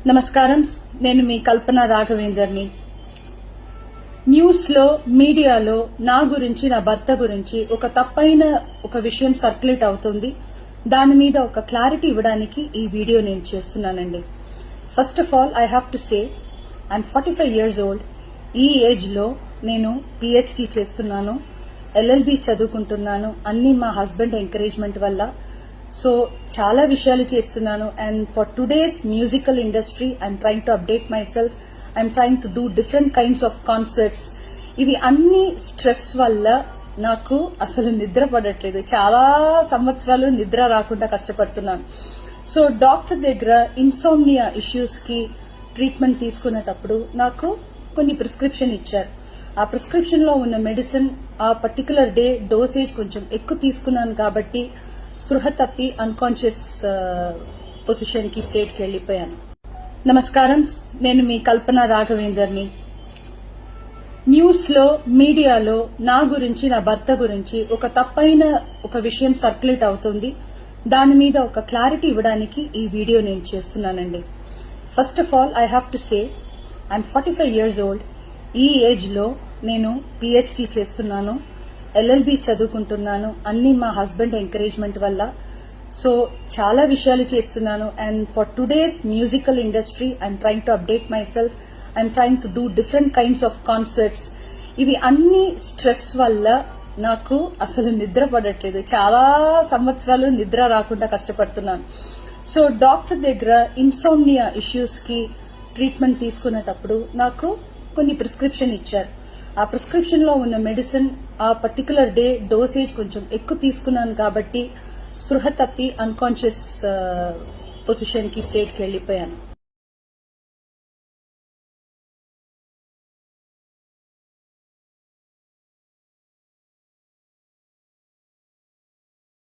నమస్కారం. నేను మీ కల్పన రాఘవేందర్ని. న్యూస్ లో మీడియాలో నా గురించి, నా భర్త గురించి ఒక తప్పైన ఒక విషయం సర్క్యులేట్ అవుతుంది. దాని మీద ఒక క్లారిటీ ఇవ్వడానికి ఈ వీడియో నేను చేస్తున్నానండి. First of all I have to say I'm 45 years old. ఈ ఏజ్ లో నేను పిహెచ్డి చేస్తున్నాను, ఎల్ఎల్బి చదువుకుంటున్నాను. అన్ని మా హస్బెండ్ ఎంకరేజ్మెంట్ వల్ల. సో చాలా విషయాలు చేస్తున్నాను. And for today's musical industry I'm trying to update my self. I'm trying to do different kinds of concerts. ఇవి అన్ని స్ట్రెస్ వల్ల నాకు అసలు నిద్ర పడట్లేదు. చాలా సంవత్సరాలు నిద్ర రాకుండా కష్టపడుతున్నాను. సో డాక్టర్ దగ్గర ఇన్సోమ్నియా ఇష్యూస్ కి ట్రీట్మెంట్ తీసుకునేటప్పుడు నాకు కొన్ని ప్రిస్క్రిప్షన్ ఇచ్చారు. ఆ ప్రిస్క్రిప్షన్ లో ఉన్న మెడిసిన్ ఆ పర్టికులర్ డే డోసేజ్ కొంచెం ఎక్కువ తీసుకున్నాను కాబట్టి స్పృహ తప్పి అన్కాన్షియస్ పొజిషన్ కి స్టేట్ కి వెళ్లిపోయాను. నమస్కారం. నేను మీ కల్పన రాఘవేందర్ని. న్యూస్ లో మీడియాలో నా గురించి, నా భర్త గురించి ఒక తప్పైన ఒక విషయం సర్క్యులేట్ అవుతుంది. దాని మీద ఒక క్లారిటీ ఇవ్వడానికి ఈ వీడియో నేను చేస్తున్నానండి. First of all I have to say I'm 45 years old. ఈ ఏజ్ లో నేను పిహెచ్డి చేస్తున్నాను, ఎల్ఎల్బి చదువుకుంటున్నాను. అన్ని మా హస్బెండ్ ఎంకరేజ్మెంట్ వల్ల. సో చాలా విషయాలు చేస్తున్నాను. And for today's musical industry I'm trying to update my self. I'm trying to do different kinds of concerts. ఇవి అన్ని స్ట్రెస్ వల్ల నాకు అసలు నిద్ర పడట్లేదు. చాలా సంవత్సరాలు నిద్ర రాకుండా కష్టపడుతున్నాను. సో డాక్టర్ దగ్గర ఇన్సోమ్నియా ఇష్యూస్ కి ట్రీట్మెంట్ తీసుకునేటప్పుడు నాకు కొన్ని ప్రిస్క్రిప్షన్ ఇచ్చారు. ఆ ప్రిస్క్రిప్షన్ లో ఉన్న మెడిసిన్ ఆ పర్టికులర్ డే డోసేజ్ కొంచెం ఎక్కువ తీసుకున్నాను కాబట్టి స్పృహ తప్పి అన్కాన్షియస్ పొజిషన్ కి స్టేట్ కి వెళ్లిపోయాను.